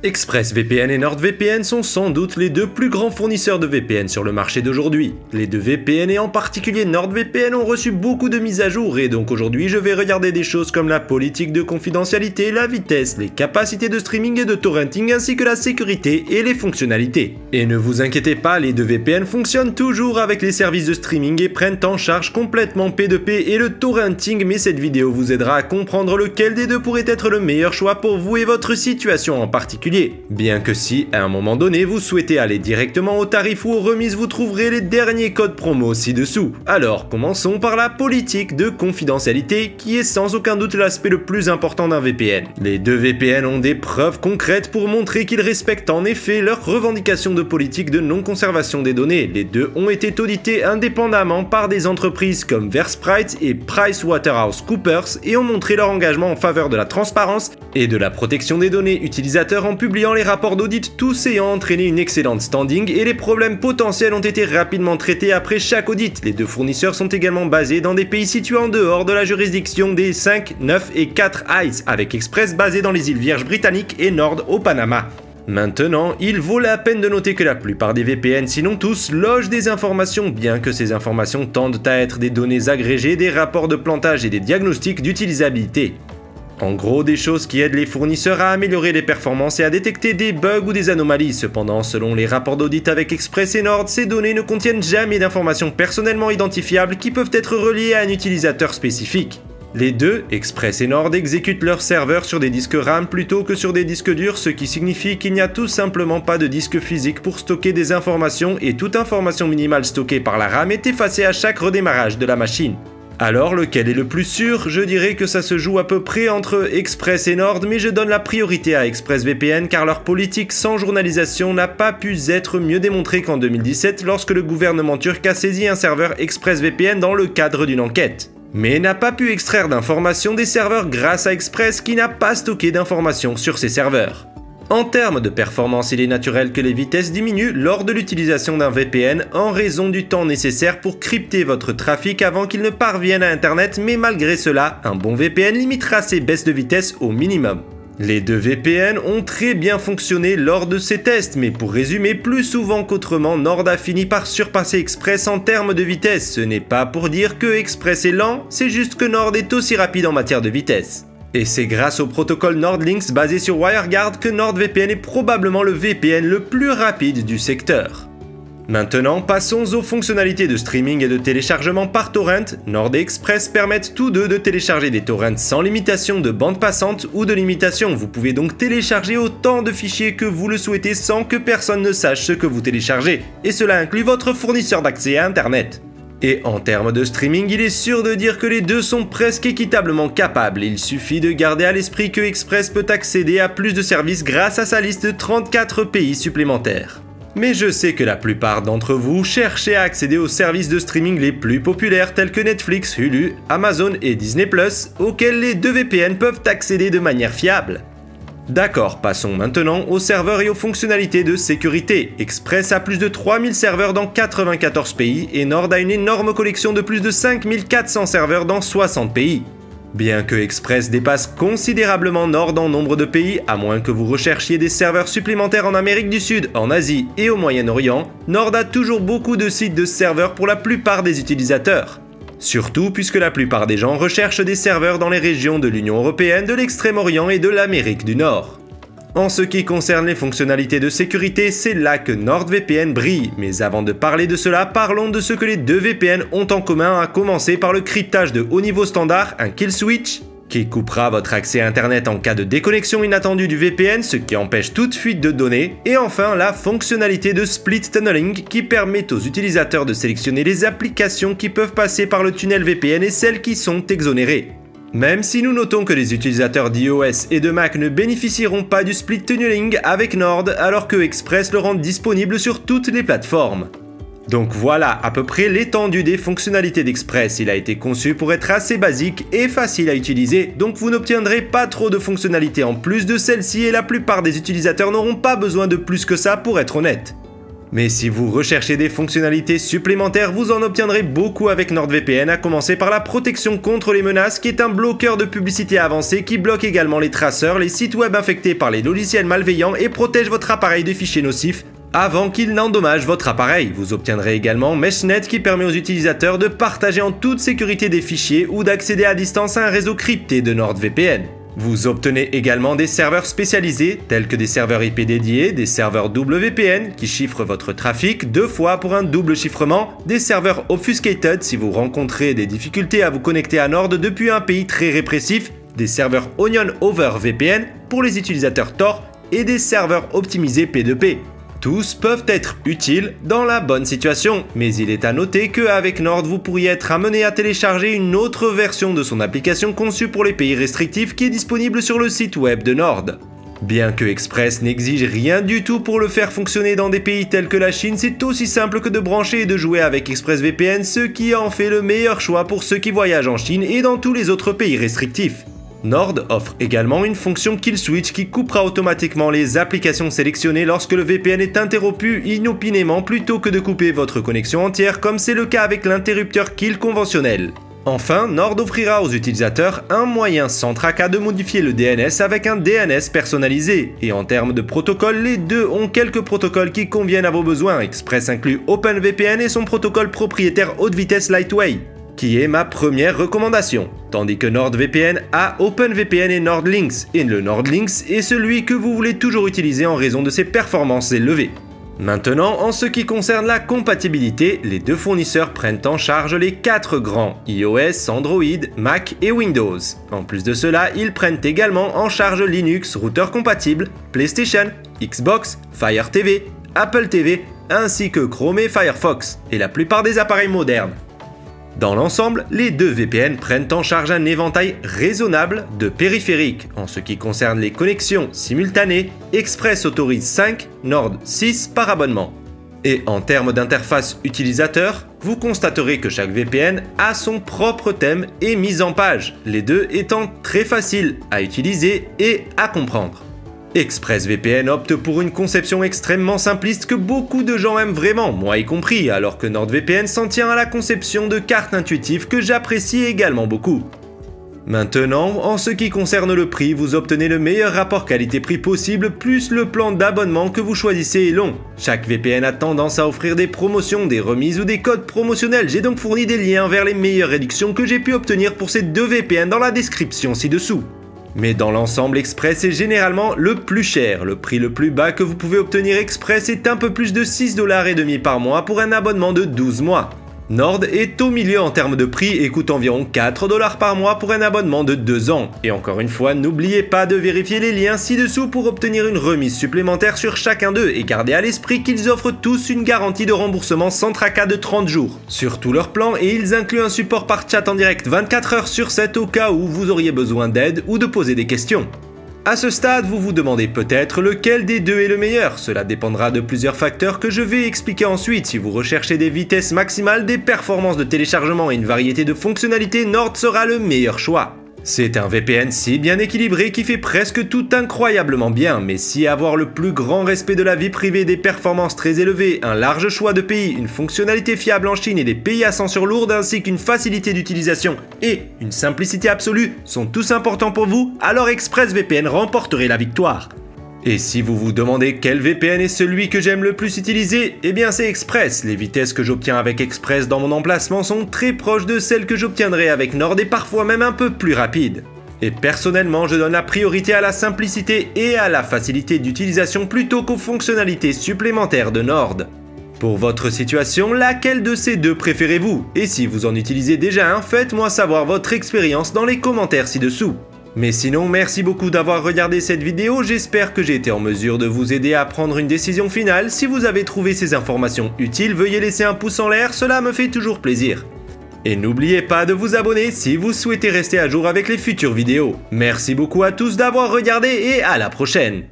ExpressVPN et NordVPN sont sans doute les deux plus grands fournisseurs de VPN sur le marché d'aujourd'hui. Les deux VPN et en particulier NordVPN ont reçu beaucoup de mises à jour et donc aujourd'hui je vais regarder des choses comme la politique de confidentialité, la vitesse, les capacités de streaming et de torrenting ainsi que la sécurité et les fonctionnalités. Et ne vous inquiétez pas, les deux VPN fonctionnent toujours avec les services de streaming et prennent en charge complètement P2P et le torrenting, mais cette vidéo vous aidera à comprendre lequel des deux pourrait être le meilleur choix pour vous et votre situation en particulier. Bien que si, à un moment donné, vous souhaitez aller directement au tarif ou aux remises, vous trouverez les derniers codes promo ci-dessous. Alors, commençons par la politique de confidentialité, qui est sans aucun doute l'aspect le plus important d'un VPN. Les deux VPN ont des preuves concrètes pour montrer qu'ils respectent en effet leurs revendications de politique de non-conservation des données. Les deux ont été audités indépendamment par des entreprises comme Versprite et PricewaterhouseCoopers et ont montré leur engagement en faveur de la transparence et de la protection des données utilisateurs en publiant les rapports d'audit, tous ayant entraîné une excellente standing et les problèmes potentiels ont été rapidement traités après chaque audit. Les deux fournisseurs sont également basés dans des pays situés en dehors de la juridiction des 5, 9 et 4 ICE, avec Express basé dans les îles Vierges britanniques et Nord au Panama. Maintenant, il vaut la peine de noter que la plupart des VPN, sinon tous, logent des informations, bien que ces informations tendent à être des données agrégées, des rapports de plantage et des diagnostics d'utilisabilité. En gros, des choses qui aident les fournisseurs à améliorer les performances et à détecter des bugs ou des anomalies. Cependant, selon les rapports d'audit avec Express et Nord, ces données ne contiennent jamais d'informations personnellement identifiables qui peuvent être reliées à un utilisateur spécifique. Les deux, Express et Nord, exécutent leurs serveurs sur des disques RAM plutôt que sur des disques durs, ce qui signifie qu'il n'y a tout simplement pas de disque physique pour stocker des informations et toute information minimale stockée par la RAM est effacée à chaque redémarrage de la machine. Alors lequel est le plus sûr? Je dirais que ça se joue à peu près entre Express et Nord, mais je donne la priorité à ExpressVPN car leur politique sans journalisation n'a pas pu être mieux démontrée qu'en 2017 lorsque le gouvernement turc a saisi un serveur ExpressVPN dans le cadre d'une enquête. Mais n'a pas pu extraire d'informations des serveurs grâce à Express qui n'a pas stocké d'informations sur ses serveurs. En termes de performance, il est naturel que les vitesses diminuent lors de l'utilisation d'un VPN en raison du temps nécessaire pour crypter votre trafic avant qu'il ne parvienne à Internet, mais malgré cela, un bon VPN limitera ces baisses de vitesse au minimum. Les deux VPN ont très bien fonctionné lors de ces tests, mais pour résumer, plus souvent qu'autrement, Nord a fini par surpasser Express en termes de vitesse. Ce n'est pas pour dire que Express est lent, c'est juste que Nord est aussi rapide en matière de vitesse. Et c'est grâce au protocole NordLynx basé sur WireGuard que NordVPN est probablement le VPN le plus rapide du secteur. Maintenant, passons aux fonctionnalités de streaming et de téléchargement par torrent. Nord et Express permettent tous deux de télécharger des torrents sans limitation de bande passante ou de limitation. Vous pouvez donc télécharger autant de fichiers que vous le souhaitez sans que personne ne sache ce que vous téléchargez. Et cela inclut votre fournisseur d'accès à Internet. Et en termes de streaming, il est sûr de dire que les deux sont presque équitablement capables. Il suffit de garder à l'esprit que Express peut accéder à plus de services grâce à sa liste de 34 pays supplémentaires. Mais je sais que la plupart d'entre vous cherchez à accéder aux services de streaming les plus populaires tels que Netflix, Hulu, Amazon et Disney+, auxquels les deux VPN peuvent accéder de manière fiable. D'accord, passons maintenant aux serveurs et aux fonctionnalités de sécurité. Express a plus de 3000 serveurs dans 94 pays et Nord a une énorme collection de plus de 5400 serveurs dans 60 pays. Bien que Express dépasse considérablement Nord en nombre de pays, à moins que vous recherchiez des serveurs supplémentaires en Amérique du Sud, en Asie et au Moyen-Orient, Nord a toujours beaucoup de sites de serveurs pour la plupart des utilisateurs. Surtout puisque la plupart des gens recherchent des serveurs dans les régions de l'Union Européenne, de l'Extrême-Orient et de l'Amérique du Nord. En ce qui concerne les fonctionnalités de sécurité, c'est là que NordVPN brille. Mais avant de parler de cela, parlons de ce que les deux VPN ont en commun, à commencer par le cryptage de haut niveau standard, un kill switch, qui coupera votre accès à Internet en cas de déconnexion inattendue du VPN, ce qui empêche toute fuite de données, et enfin la fonctionnalité de split tunneling qui permet aux utilisateurs de sélectionner les applications qui peuvent passer par le tunnel VPN et celles qui sont exonérées. Même si nous notons que les utilisateurs d'iOS et de Mac ne bénéficieront pas du split tunneling avec Nord, alors que Express le rend disponible sur toutes les plateformes. Donc voilà à peu près l'étendue des fonctionnalités d'Express. Il a été conçu pour être assez basique et facile à utiliser, donc vous n'obtiendrez pas trop de fonctionnalités en plus de celle-ci et la plupart des utilisateurs n'auront pas besoin de plus que ça pour être honnête. Mais si vous recherchez des fonctionnalités supplémentaires, vous en obtiendrez beaucoup avec NordVPN, à commencer par la protection contre les menaces, qui est un bloqueur de publicité avancé qui bloque également les traceurs, les sites web infectés par les logiciels malveillants et protège votre appareil de fichiers nocifs avant qu'ils n'endommagent votre appareil. Vous obtiendrez également MeshNet qui permet aux utilisateurs de partager en toute sécurité des fichiers ou d'accéder à distance à un réseau crypté de NordVPN. Vous obtenez également des serveurs spécialisés tels que des serveurs IP dédiés, des serveurs WPN qui chiffrent votre trafic 2 fois pour un double chiffrement, des serveurs obfuscated si vous rencontrez des difficultés à vous connecter à Nord depuis un pays très répressif, des serveurs Onion over VPN pour les utilisateurs Tor et des serveurs optimisés P2P. Tous peuvent être utiles dans la bonne situation, mais il est à noter qu'avec Nord, vous pourriez être amené à télécharger une autre version de son application conçue pour les pays restrictifs qui est disponible sur le site web de Nord. Bien que Express n'exige rien du tout pour le faire fonctionner dans des pays tels que la Chine, c'est aussi simple que de brancher et de jouer avec ExpressVPN, ce qui en fait le meilleur choix pour ceux qui voyagent en Chine et dans tous les autres pays restrictifs. Nord offre également une fonction Kill Switch qui coupera automatiquement les applications sélectionnées lorsque le VPN est interrompu inopinément plutôt que de couper votre connexion entière comme c'est le cas avec l'interrupteur Kill conventionnel. Enfin, Nord offrira aux utilisateurs un moyen sans tracas de modifier le DNS avec un DNS personnalisé. Et en termes de protocole, les deux ont quelques protocoles qui conviennent à vos besoins. Express inclut OpenVPN et son protocole propriétaire haute vitesse Lightway, qui est ma première recommandation, tandis que NordVPN a OpenVPN et NordLynx, et le NordLynx est celui que vous voulez toujours utiliser en raison de ses performances élevées. Maintenant, en ce qui concerne la compatibilité, les deux fournisseurs prennent en charge les 4 grands, iOS, Android, Mac et Windows. En plus de cela, ils prennent également en charge Linux, routeur compatible, PlayStation, Xbox, Fire TV, Apple TV, ainsi que Chrome et Firefox, et la plupart des appareils modernes. Dans l'ensemble, les deux VPN prennent en charge un éventail raisonnable de périphériques. En ce qui concerne les connexions simultanées, Express autorise 5, Nord 6 par abonnement. Et en termes d'interface utilisateur, vous constaterez que chaque VPN a son propre thème et mise en page, les deux étant très faciles à utiliser et à comprendre. ExpressVPN opte pour une conception extrêmement simpliste que beaucoup de gens aiment vraiment, moi y compris, alors que NordVPN s'en tient à la conception de cartes intuitives que j'apprécie également beaucoup. Maintenant, en ce qui concerne le prix, vous obtenez le meilleur rapport qualité-prix possible, plus le plan d'abonnement que vous choisissez est long. Chaque VPN a tendance à offrir des promotions, des remises ou des codes promotionnels, j'ai donc fourni des liens vers les meilleures réductions que j'ai pu obtenir pour ces deux VPN dans la description ci-dessous. Mais dans l'ensemble, Express est généralement le plus cher. Le prix le plus bas que vous pouvez obtenir Express est un peu plus de 6,5 $ par mois pour un abonnement de 12 mois. Nord est au milieu en termes de prix et coûte environ 4 $ par mois pour un abonnement de 2 ans. Et encore une fois, n'oubliez pas de vérifier les liens ci-dessous pour obtenir une remise supplémentaire sur chacun d'eux et gardez à l'esprit qu'ils offrent tous une garantie de remboursement sans tracas de 30 jours sur tous leurs plans et ils incluent un support par chat en direct 24 heures sur 7 au cas où vous auriez besoin d'aide ou de poser des questions. À ce stade, vous vous demandez peut-être lequel des deux est le meilleur. Cela dépendra de plusieurs facteurs que je vais expliquer ensuite. Si vous recherchez des vitesses maximales, des performances de téléchargement et une variété de fonctionnalités, Nord sera le meilleur choix. C'est un VPN si bien équilibré qui fait presque tout incroyablement bien, mais si avoir le plus grand respect de la vie privée, des performances très élevées, un large choix de pays, une fonctionnalité fiable en Chine et des pays à censure lourde ainsi qu'une facilité d'utilisation et une simplicité absolue sont tous importants pour vous, alors ExpressVPN remporterait la victoire. Et si vous vous demandez quel VPN est celui que j'aime le plus utiliser, eh bien c'est Express. Les vitesses que j'obtiens avec Express dans mon emplacement sont très proches de celles que j'obtiendrai avec Nord et parfois même un peu plus rapides. Et personnellement, je donne la priorité à la simplicité et à la facilité d'utilisation plutôt qu'aux fonctionnalités supplémentaires de Nord. Pour votre situation, laquelle de ces deux préférez-vous? Et si vous en utilisez déjà un, faites-moi savoir votre expérience dans les commentaires ci-dessous. Mais sinon, merci beaucoup d'avoir regardé cette vidéo, j'espère que j'ai été en mesure de vous aider à prendre une décision finale. Si vous avez trouvé ces informations utiles, veuillez laisser un pouce en l'air, cela me fait toujours plaisir. Et n'oubliez pas de vous abonner si vous souhaitez rester à jour avec les futures vidéos. Merci beaucoup à tous d'avoir regardé et à la prochaine.